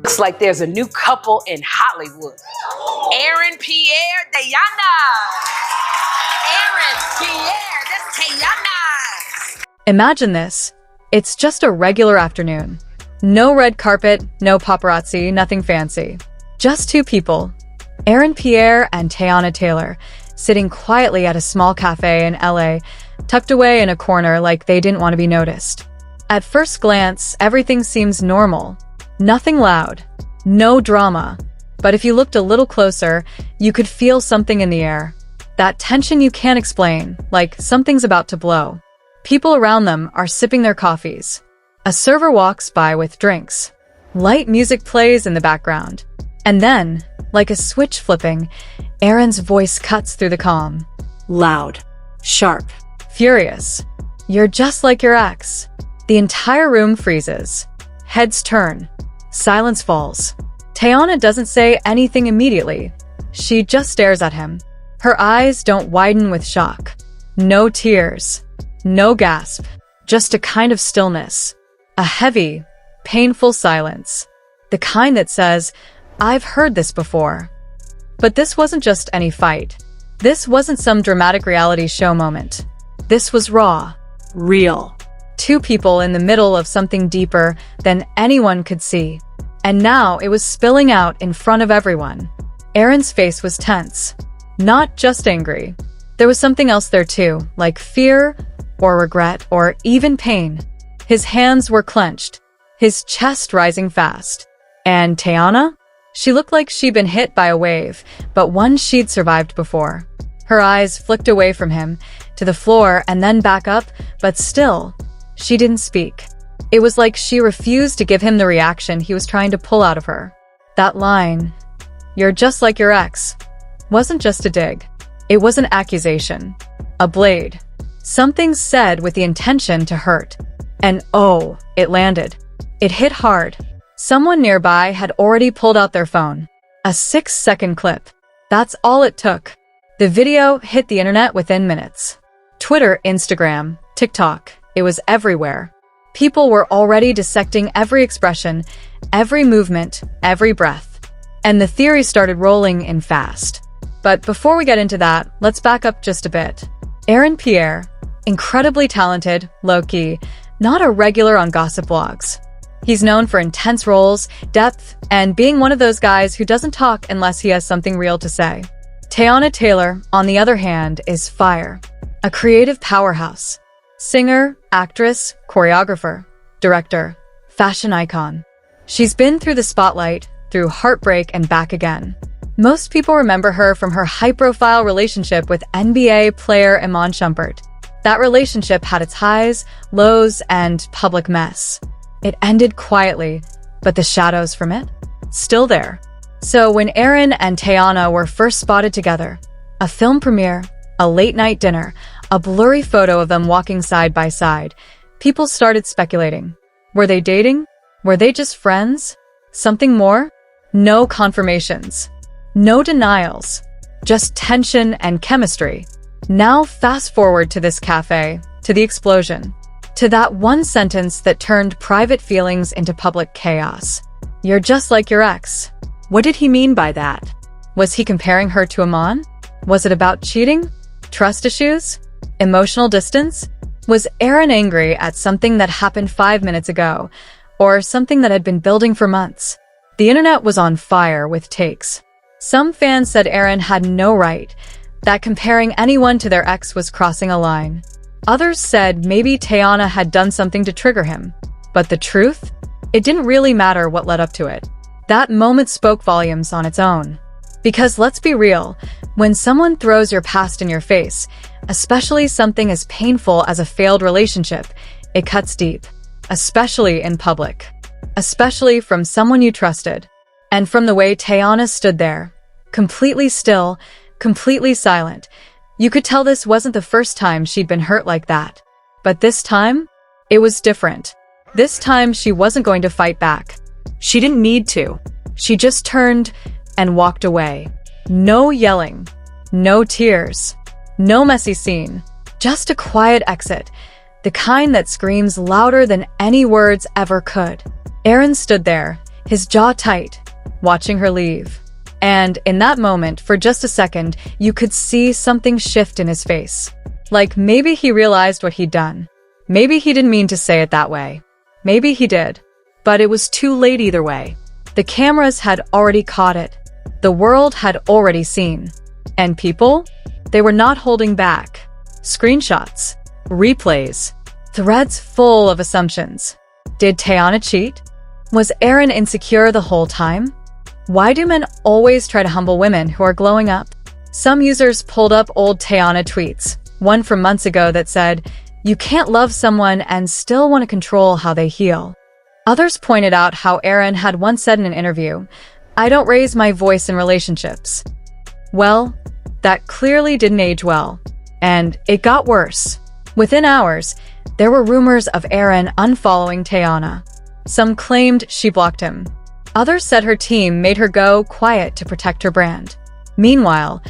Looks like there's a new couple in Hollywood. Aaron, Pierre, Teyana. Aaron, Pierre, that's Teyana. Imagine this. It's just a regular afternoon. No red carpet, no paparazzi, nothing fancy. Just two people, Aaron Pierre and Teyana Taylor, sitting quietly at a small cafe in LA, tucked away in a corner like they didn't want to be noticed. At first glance, everything seems normal. Nothing loud, no drama. But if you looked a little closer, you could feel something in the air. That tension you can't explain, like something's about to blow. People around them are sipping their coffees. A server walks by with drinks. Light music plays in the background. And then, like a switch flipping, Aaron's voice cuts through the calm. Loud. Sharp. Furious. You're just like your ex. The entire room freezes. Heads turn. Silence falls. Teyana doesn't say anything immediately. She just stares at him. Her eyes don't widen with shock. No tears. No gasp. Just a kind of stillness. A heavy, painful silence. The kind that says, I've heard this before. But this wasn't just any fight. This wasn't some dramatic reality show moment. This was raw. Real. Two people in the middle of something deeper than anyone could see. And now it was spilling out in front of everyone. Aaron's face was tense. Not just angry. There was something else there too, like fear, or regret, or even pain. His hands were clenched, his chest rising fast. And Teyana? She looked like she'd been hit by a wave, but one she'd survived before. Her eyes flicked away from him, to the floor and then back up, but still, she didn't speak. It was like she refused to give him the reaction he was trying to pull out of her. That line, "You're just like your ex," wasn't just a dig. It was an accusation. A blade. Something said with the intention to hurt. And oh, it landed. It hit hard. Someone nearby had already pulled out their phone. A 6-second clip. That's all it took. The video hit the internet within minutes. Twitter, Instagram, TikTok, it was everywhere. People were already dissecting every expression, every movement, every breath. And the theory started rolling in fast. But before we get into that, let's back up just a bit. Aaron Pierre, incredibly talented, low-key, not a regular on gossip blogs. He's known for intense roles, depth, and being one of those guys who doesn't talk unless he has something real to say. Teyana Taylor, on the other hand, is fire. A creative powerhouse. Singer, actress, choreographer, director, fashion icon. She's been through the spotlight, through heartbreak and back again. Most people remember her from her high-profile relationship with NBA player Iman Shumpert. That relationship had its highs, lows, and public mess. It ended quietly, but the shadows from it? Still there. So when Aaron and Teyana were first spotted together, a film premiere, a late-night dinner, a blurry photo of them walking side by side, people started speculating. Were they dating? Were they just friends? Something more? No confirmations. No denials. Just tension and chemistry. Now fast forward to this cafe, to the explosion, to that one sentence that turned private feelings into public chaos. You're just like your ex. What did he mean by that? Was he comparing her to Iman? Was it about cheating? Trust issues? Emotional distance? Was Aaron angry at something that happened 5 minutes ago, or something that had been building for months? The internet was on fire with takes. Some fans said Aaron had no right, that comparing anyone to their ex was crossing a line. Others said maybe Teyana had done something to trigger him. But the truth? It didn't really matter what led up to it. That moment spoke volumes on its own. Because let's be real, when someone throws your past in your face, especially something as painful as a failed relationship, it cuts deep. Especially in public. Especially from someone you trusted. And from the way Teyana stood there, completely still, completely silent, you could tell this wasn't the first time she'd been hurt like that. But this time, it was different. This time, she wasn't going to fight back. She didn't need to. She just turned and walked away. No yelling. No tears. No messy scene. Just a quiet exit. The kind that screams louder than any words ever could. Aaron stood there, his jaw tight, watching her leave. And in that moment, for just a second, you could see something shift in his face. Like maybe he realized what he'd done. Maybe he didn't mean to say it that way. Maybe he did. But it was too late either way. The cameras had already caught it. The world had already seen. And people? They were not holding back. Screenshots, replays, threads full of assumptions. Did Teyana cheat? Was Aaron insecure the whole time? Why do men always try to humble women who are glowing up? Some users pulled up old Teyana tweets, one from months ago that said, "You can't love someone and still want to control how they heal." Others pointed out how Aaron had once said in an interview, "I don't raise my voice in relationships." Well, that clearly didn't age well. And it got worse. Within hours, there were rumors of Aaron unfollowing Teyana. Some claimed she blocked him. Others said her team made her go quiet to protect her brand. Meanwhile,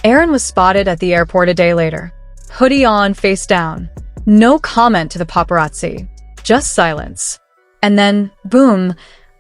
Aaron was spotted at the airport a day later. Hoodie on, face down. No comment to the paparazzi. Just silence. And then, boom,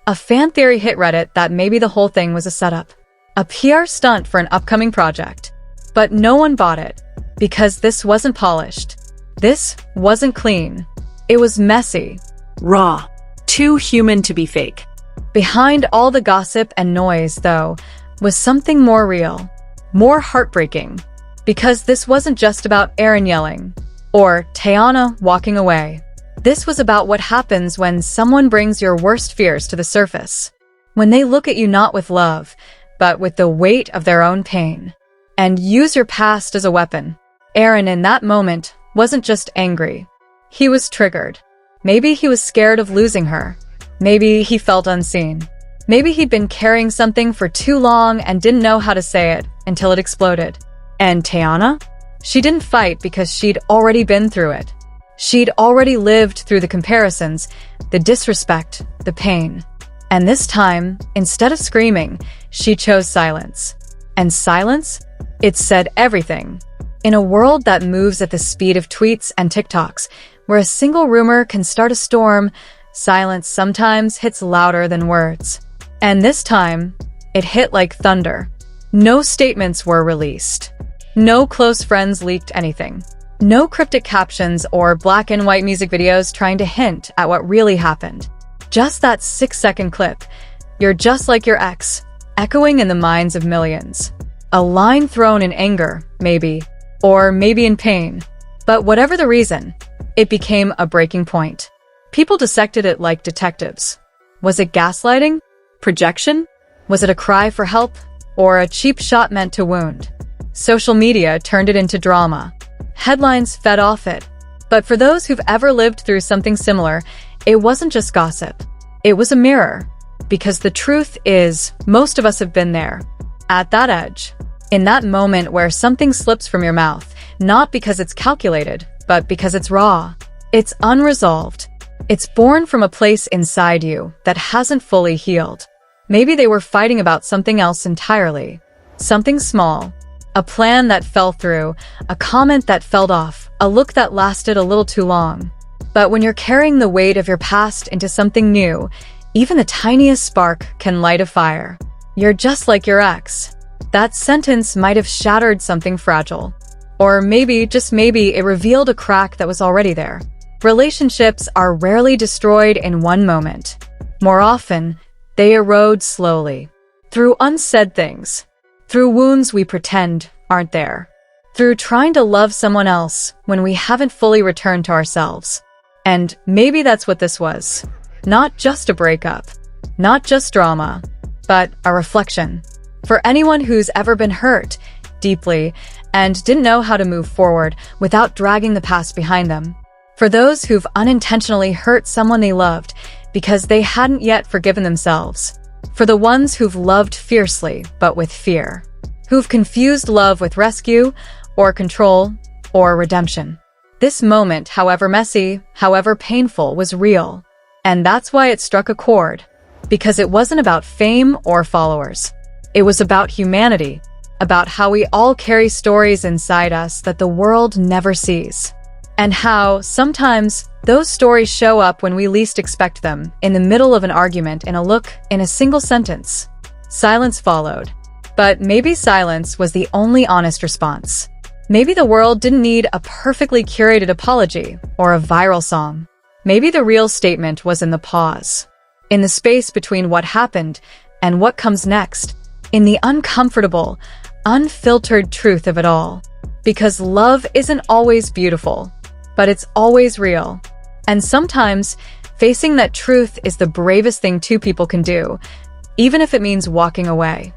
a fan theory hit Reddit that maybe the whole thing was a setup. A PR stunt for an upcoming project. But no one bought it. Because this wasn't polished. This wasn't clean. It was messy. Raw. Too human to be fake. Behind all the gossip and noise, though, was something more real. More heartbreaking. Because this wasn't just about Aaron yelling. Or Teyana walking away. This was about what happens when someone brings your worst fears to the surface. When they look at you not with love, but with the weight of their own pain. And use your past as a weapon. Aaron in that moment wasn't just angry. He was triggered. Maybe he was scared of losing her. Maybe he felt unseen. Maybe he'd been carrying something for too long and didn't know how to say it until it exploded. And Teyana? She didn't fight because she'd already been through it. She'd already lived through the comparisons, the disrespect, the pain. And this time, instead of screaming, she chose silence. And silence? It said everything. In a world that moves at the speed of tweets and TikToks, where a single rumor can start a storm, silence sometimes hits louder than words. And this time, it hit like thunder. No statements were released. No close friends leaked anything. No cryptic captions or black and white music videos trying to hint at what really happened. Just that 6-second clip, "You're just like your ex," echoing in the minds of millions. A line thrown in anger, maybe. Or maybe in pain. But whatever the reason, it became a breaking point. People dissected it like detectives. Was it gaslighting? Projection? Was it a cry for help? Or a cheap shot meant to wound? Social media turned it into drama. Headlines fed off it. But for those who've ever lived through something similar, it wasn't just gossip. It was a mirror. Because the truth is, most of us have been there. At that edge. In that moment where something slips from your mouth, not because it's calculated, but because it's raw. It's unresolved. It's born from a place inside you that hasn't fully healed. Maybe they were fighting about something else entirely. Something small. A plan that fell through, a comment that fell off, a look that lasted a little too long. But when you're carrying the weight of your past into something new, even the tiniest spark can light a fire. You're just like your ex. That sentence might have shattered something fragile. Or maybe, just maybe, it revealed a crack that was already there. Relationships are rarely destroyed in one moment. More often, they erode slowly. Through unsaid things. Through wounds we pretend aren't there. Through trying to love someone else when we haven't fully returned to ourselves. And maybe that's what this was. Not just a breakup. Not just drama. But a reflection. For anyone who's ever been hurt deeply and didn't know how to move forward without dragging the past behind them. For those who've unintentionally hurt someone they loved because they hadn't yet forgiven themselves. For the ones who've loved fiercely but with fear. Who've confused love with rescue or control or redemption. This moment, however messy, however painful, was real. And that's why it struck a chord. Because it wasn't about fame or followers. It was about humanity, about how we all carry stories inside us that the world never sees. And how, sometimes, Those stories show up when we least expect them, in the middle of an argument, in a look, in a single sentence. Silence followed. But maybe silence was the only honest response. Maybe the world didn't need a perfectly curated apology or a viral song. Maybe the real statement was in the pause, in the space between what happened and what comes next, in the uncomfortable, unfiltered truth of it all. Because love isn't always beautiful, but it's always real. And sometimes, facing that truth is the bravest thing two people can do, even if it means walking away.